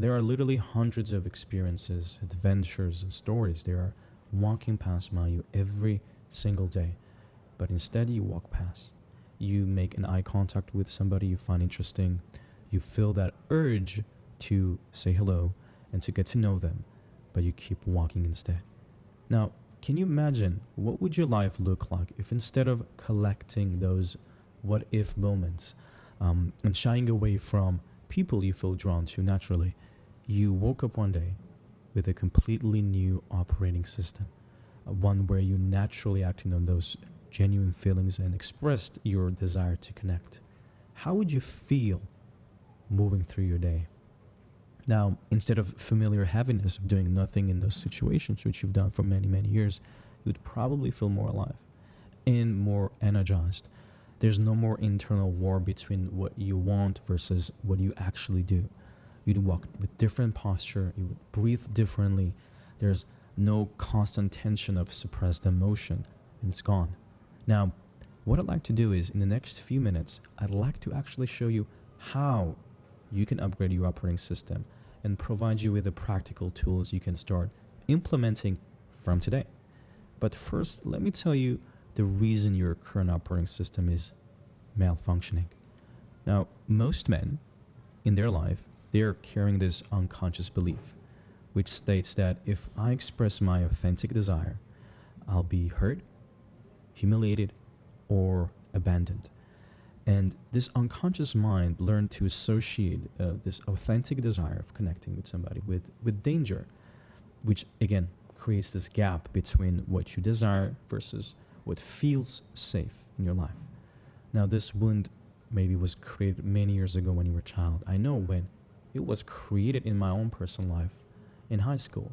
There are literally hundreds of experiences, adventures, and stories. They are walking past by you every single day. But instead, you walk past. You make an eye contact with somebody you find interesting. You feel that urge to say hello and to get to know them, but you keep walking instead. Now, can you imagine what would your life look like if instead of collecting those what if moments and shying away from people you feel drawn to naturally, you woke up one day with a completely new operating system, one where you naturally acted on those genuine feelings and expressed your desire to connect? How would you feel moving through your day? Now, instead of familiar heaviness of doing nothing in those situations, which you've done for many, many years, you would probably feel more alive and more energized. There's no more internal war between what you want versus what you actually do. You'd walk with different posture, you would breathe differently. There's no constant tension of suppressed emotion, and it's gone. Now, what I'd like to do is in the next few minutes, I'd like to actually show you how you can upgrade your operating system and provide you with the practical tools you can start implementing from today. But first, let me tell you the reason your current operating system is malfunctioning. Now, most men in their life, they're carrying this unconscious belief, which states that if I express my authentic desire, I'll be hurt, humiliated, or abandoned. And this unconscious mind learned to associate this authentic desire of connecting with somebody with danger, which again creates this gap between what you desire versus what feels safe in your life. Now, this wound maybe was created many years ago when you were a child. I know when it was created in my own personal life in high school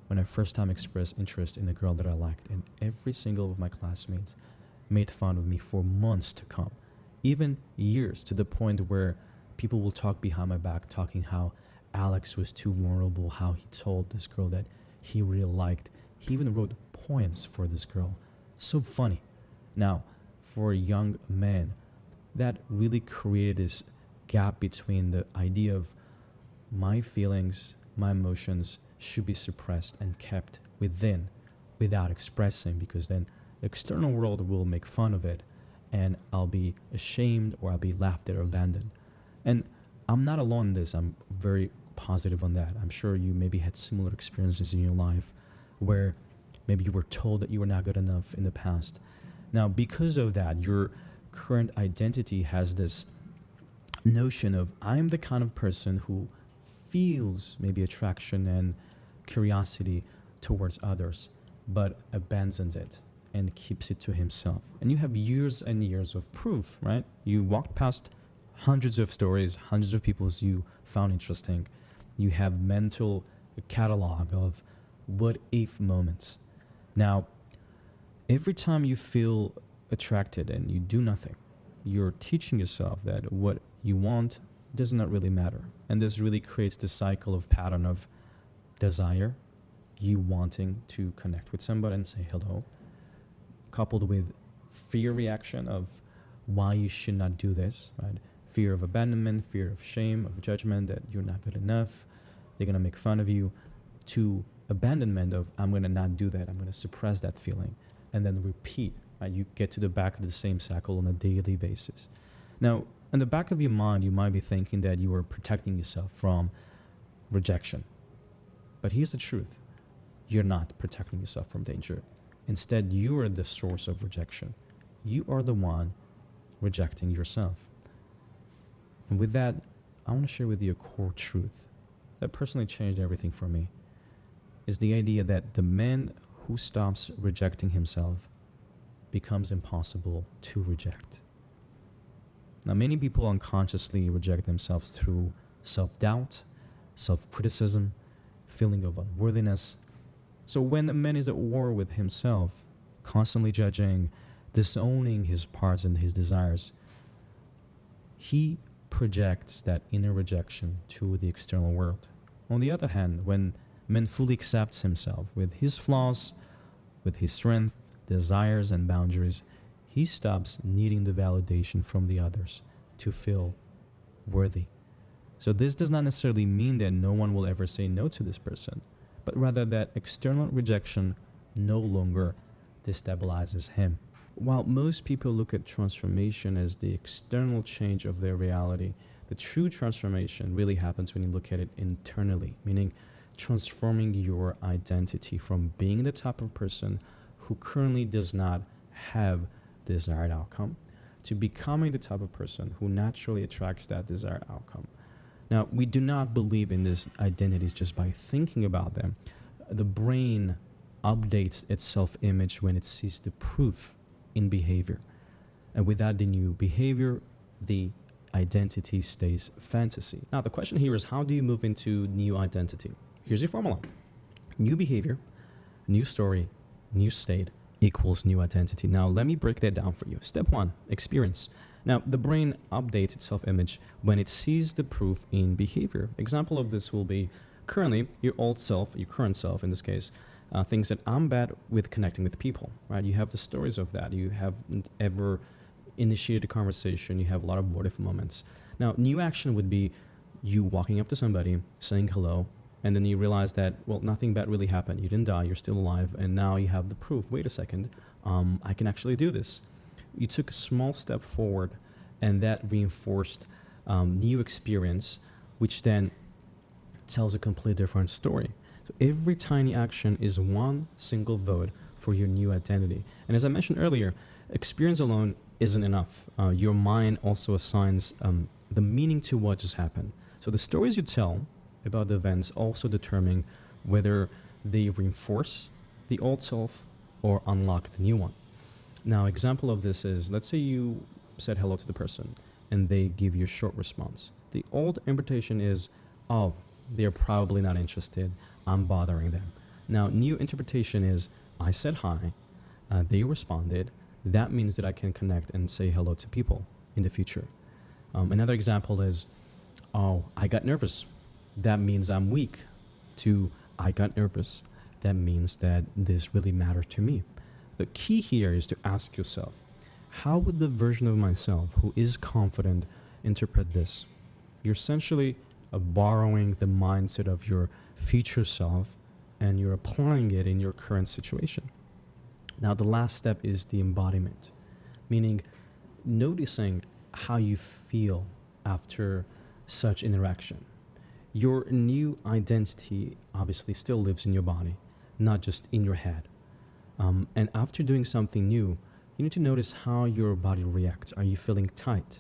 when I first time expressed interest in a girl that I liked, and every single of my classmates made fun of me for months to come, even years, to the point where people will talk behind my back, talking how Alex was too vulnerable, how he told this girl that he really liked. He even wrote poems for this girl. So funny. Now, for a young man, that really created this gap between the idea of my feelings, my emotions should be suppressed and kept within without expressing, because then the external world will make fun of it and I'll be ashamed or I'll be laughed at or abandoned. And I'm not alone in this. I'm very positive on that. I'm sure you maybe had similar experiences in your life where maybe you were told that you were not good enough in the past. Now, because of that, your current identity has this notion of I'm the kind of person who feels maybe attraction and curiosity towards others, but abandons it and keeps it to himself. And you have years and years of proof, right? You walked past hundreds of stories, hundreds of people you found interesting. You have mental catalog of what if moments. Now, every time you feel attracted and you do nothing, you're teaching yourself that what you want does not really matter. And this really creates this cycle of pattern of desire, you wanting to connect with somebody and say hello, coupled with fear reaction of why you should not do this, right? Fear of abandonment, fear of shame, of judgment, that you're not good enough, they're going to make fun of you, to abandonment of I'm going to not do that, I'm going to suppress that feeling, and then repeat, right? You get to the back of the same cycle on a daily basis. Now, in the back of your mind, you might be thinking that you are protecting yourself from rejection. But here's the truth. You're not protecting yourself from danger. Instead, you are the source of rejection. You are the one rejecting yourself. And with that, I want to share with you a core truth that personally changed everything for me. Is the idea that the man who stops rejecting himself becomes impossible to reject. Now, many people unconsciously reject themselves through self-doubt, self-criticism, feeling of unworthiness. So when a man is at war with himself, constantly judging, disowning his parts and his desires, he projects that inner rejection to the external world. On the other hand, when man fully accepts himself with his flaws, with his strength, desires, and boundaries, he stops needing the validation from the others to feel worthy. So this does not necessarily mean that no one will ever say no to this person, but rather that external rejection no longer destabilizes him. While most people look at transformation as the external change of their reality, the true transformation really happens when you look at it internally, meaning transforming your identity from being the type of person who currently does not have the desired outcome to becoming the type of person who naturally attracts that desired outcome. Now, we do not believe in these identities just by thinking about them. The brain updates its self-image when it sees the proof in behavior. And without the new behavior, the identity stays fantasy. Now, the question here is, how do you move into new identity? Here's your formula. New behavior, new story, new state equals new identity. Now, let me break that down for you. Step one, experience. Now, the brain updates its self-image when it sees the proof in behavior. Example of this will be currently your old self, your current self in this case, thinks that I'm bad with connecting with people, right? You have the stories of that. You haven't ever initiated a conversation. You have a lot of what if moments. Now, new action would be you walking up to somebody, saying hello, and then you realize that, well, nothing bad really happened. You didn't die. You're still alive. And now you have the proof. Wait a second. I can actually do this. You took a small step forward, and that reinforced new experience, which then tells a completely different story. So every tiny action is one single vote for your new identity. And as I mentioned earlier, experience alone isn't enough. Your mind also assigns the meaning to what just happened. So the stories you tell about the events also determine whether they reinforce the old self or unlock the new one. Now, example of this is, let's say you said hello to the person and they give you a short response. The old interpretation is, oh, they're probably not interested. I'm bothering them. Now, new interpretation is, I said hi, they responded. That means that I can connect and say hello to people in the future. Another example is, oh, I got nervous. That means I'm weak. To, I got nervous. That means that this really mattered to me. The key here is to ask yourself, how would the version of myself who is confident interpret this? You're essentially borrowing the mindset of your future self and you're applying it in your current situation. Now, the last step is the embodiment, meaning noticing how you feel after such interaction. Your new identity obviously still lives in your body, not just in your head. And after doing something new, you need to notice how your body reacts. Are you feeling tight?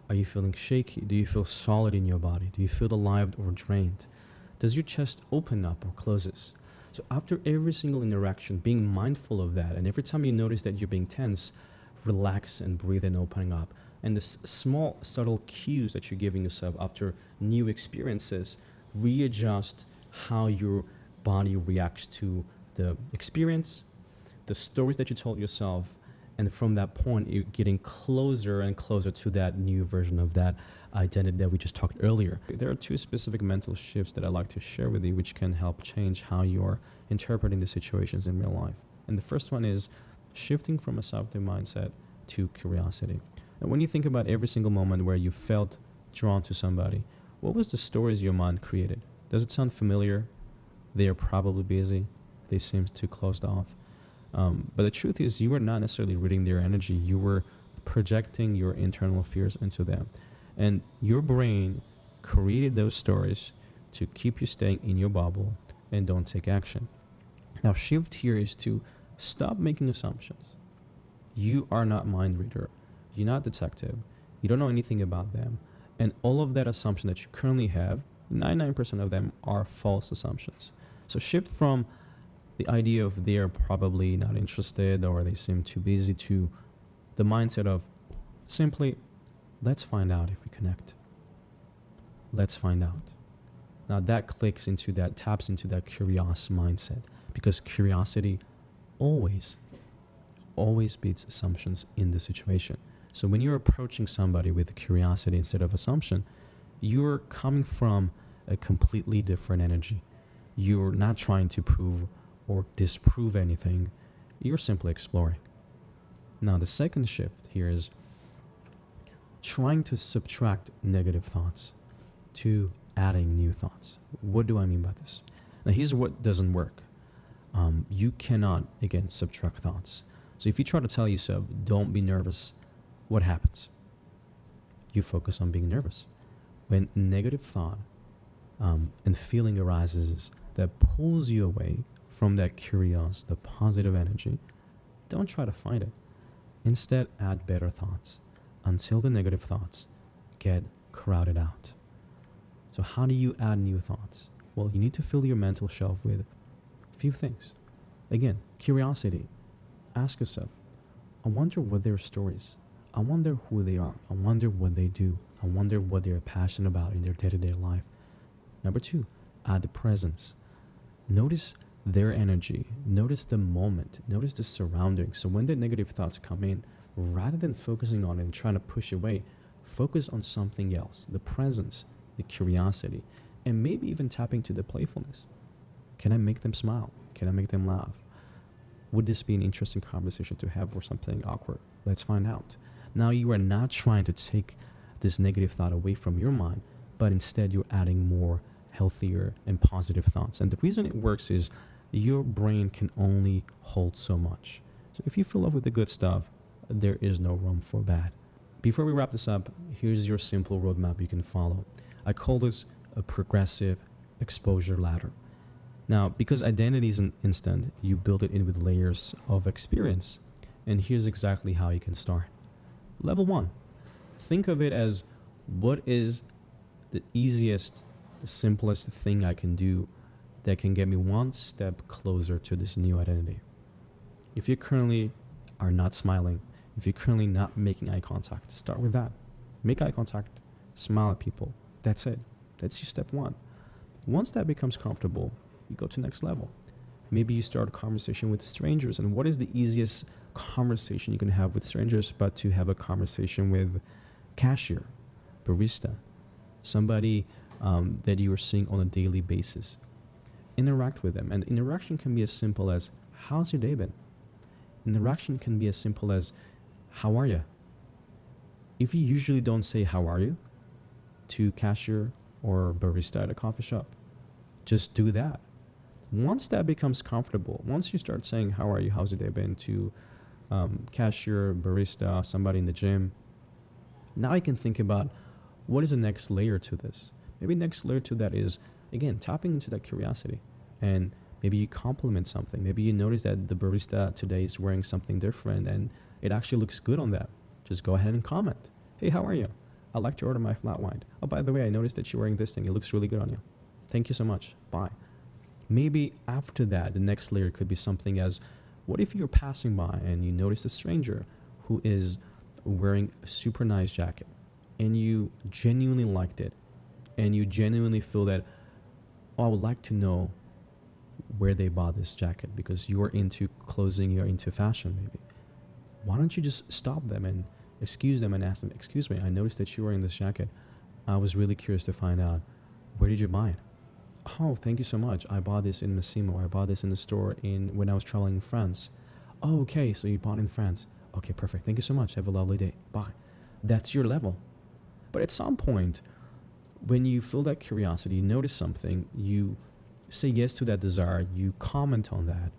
Are you feeling shaky? Do you feel solid in your body? Do you feel alive or drained? Does your chest open up or closes? So after every single interaction, being mindful of that, and every time you notice that you're being tense, relax and breathe and opening up. And the small, subtle cues that you're giving yourself after new experiences readjust how your body reacts to the experience, the stories that you told yourself, and from that point, you're getting closer and closer to that new version of that identity that we just talked earlier. There are two specific mental shifts that I'd like to share with you, which can help change how you're interpreting the situations in real life. And the first one is shifting from a subjective mindset to curiosity. And when you think about every single moment where you felt drawn to somebody, what was the stories your mind created? Does it sound familiar? They are probably busy. They seem too closed off. But the truth is, you were not necessarily reading their energy. You were projecting your internal fears into them. And your brain created those stories to keep you staying in your bubble and don't take action. Now, shift here is to stop making assumptions. You are not mind reader. You're not detective. You don't know anything about them. And all of that assumption that you currently have, 99% of them are false assumptions. So shift from the idea of they're probably not interested or they seem too busy to the mindset of simply, let's find out if we connect. Let's find out. Now that taps into that curious mindset, because curiosity always beats assumptions in the situation. So when you're approaching somebody with curiosity instead of assumption, you're coming from a completely different energy. You're not trying to prove or disprove anything. You're simply exploring. Now, the second shift here is trying to subtract negative thoughts. to adding new thoughts. What do I mean by this? Now, here's what doesn't work. You cannot, again, subtract thoughts. So if you try to tell yourself, don't be nervous, what happens? You focus on being nervous. When negative thought and feeling arises that pulls you away from that curiosity, the positive energy, don't try to find it. Instead, add better thoughts until the negative thoughts get crowded out. So how do you add new thoughts? Well, you need to fill your mental shelf with a few things. Again, curiosity. Ask yourself, I wonder what their stories. I wonder who they are. I wonder what they do. I wonder what they're passionate about in their day-to-day life. Number 2, add the presence. Notice their energy. Notice the moment. Notice the surroundings. So when the negative thoughts come in, rather than focusing on it and trying to push away, focus on something else. The presence, the curiosity, and maybe even tapping to the playfulness. Can I make them smile? Can I make them laugh? Would this be an interesting conversation to have or something awkward? Let's find out. Now you are not trying to take this negative thought away from your mind, but instead you're adding more healthier and positive thoughts. And the reason it works is your brain can only hold so much. So if you fill up with the good stuff, there is no room for bad. Before we wrap this up, here's your simple roadmap you can follow. I call this a progressive exposure ladder. Now, because identity isn't instant, you build it in with layers of experience. And here's exactly how you can start. Level 1, think of it as what is the easiest, the simplest thing I can do that can get me one step closer to this new identity. If you currently are not smiling, if you're currently not making eye contact, start with that. Make eye contact, smile at people. That's it. That's your step 1. Once that becomes comfortable, you go to next level. Maybe you start a conversation with strangers. And what is the easiest conversation you can have with strangers but to have a conversation with cashier, barista, somebody that you are seeing on a daily basis? Interact with them. And interaction can be as simple as, how's your day been? Interaction can be as simple as, how are you? If you usually don't say how are you to cashier or barista at a coffee shop, just do that. Once that becomes comfortable, once you start saying how are you, how's your day been to cashier, barista, somebody in the gym, now you can think about what is the next layer to this. Maybe next layer to that is, again, tapping into that curiosity. And maybe you compliment something. Maybe you notice that the barista today is wearing something different and it actually looks good on that. Just go ahead and comment. Hey, how are you? I'd like to order my flat white. Oh, by the way, I noticed that you're wearing this thing. It looks really good on you. Thank you so much. Bye. Maybe after that, the next layer could be something as, what if you're passing by and you notice a stranger who is wearing a super nice jacket and you genuinely liked it and you genuinely feel that, oh, I would like to know where they bought this jacket because you're into clothing, you're into fashion maybe. Why don't you just stop them and excuse them and ask them, excuse me, I noticed that you're wearing this jacket. I was really curious to find out, where did you buy it? Oh, thank you so much. I bought this in Massimo. I bought this in the store when I was traveling in France. Oh, okay, so you bought in France. Okay, perfect. Thank you so much. Have a lovely day. Bye. That's your level. But at some point, when you feel that curiosity, you notice something, you say yes to that desire, you comment on that,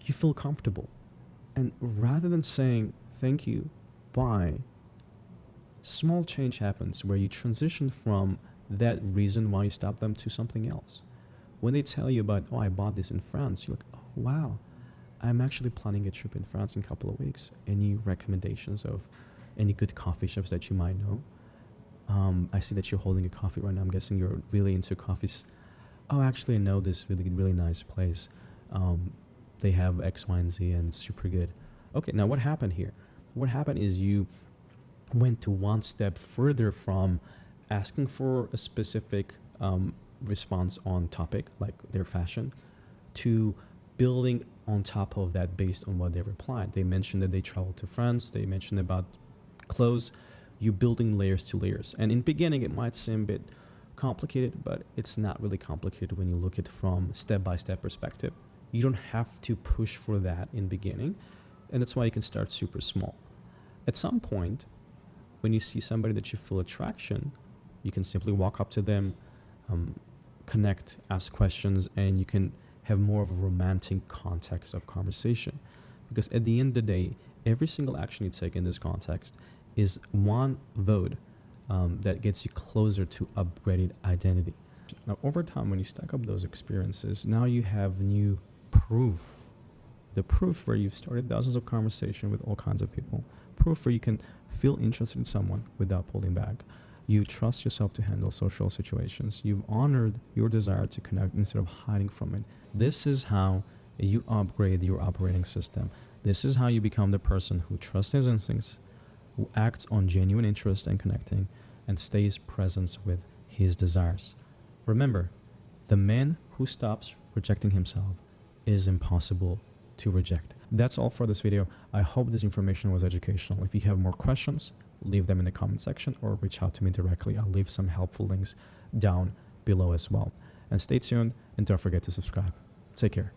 you feel comfortable. And rather than saying, thank you, bye, small change happens where you transition from that reason why you stopped them to something else. When they tell you about, oh, I bought this in France, you're like, oh, wow, I'm actually planning a trip in France in a couple of weeks. Any recommendations of any good coffee shops that you might know? I see that you're holding a coffee right now. I'm guessing you're really into coffees. Oh, actually, I know this really, really nice place. They have X, Y, and Z, and it's super good. Okay, now what happened here? What happened is you went to one step further from asking for a specific response on topic, like their fashion, to building on top of that based on what they replied. They mentioned that they traveled to France. They mentioned about clothes. You're building layers to layers. And in the beginning, it might seem a bit complicated, but it's not really complicated when you look at it from step-by-step perspective. You don't have to push for that in the beginning, and that's why you can start super small. At some point, when you see somebody that you feel attraction, You can simply walk up to them, connect, ask questions, and you can have more of a romantic context of conversation. Because at the end of the day, every single action you take in this context is one vote that gets you closer to upgraded identity. Now, over time, when you stack up those experiences, now you have new proof. The proof where you've started thousands of conversations with all kinds of people. Proof where you can feel interested in someone without pulling back. You trust yourself to handle social situations. You've honored your desire to connect instead of hiding from it. This is how you upgrade your operating system. This is how you become the person who trusts his instincts, who acts on genuine interest and connecting, and stays present with his desires. Remember, the man who stops rejecting himself is impossible to reject. That's all for this video. I hope this information was educational. If you have more questions, leave them in the comment section or reach out to me directly. I'll leave some helpful links down below as well. And stay tuned and don't forget to subscribe. Take care.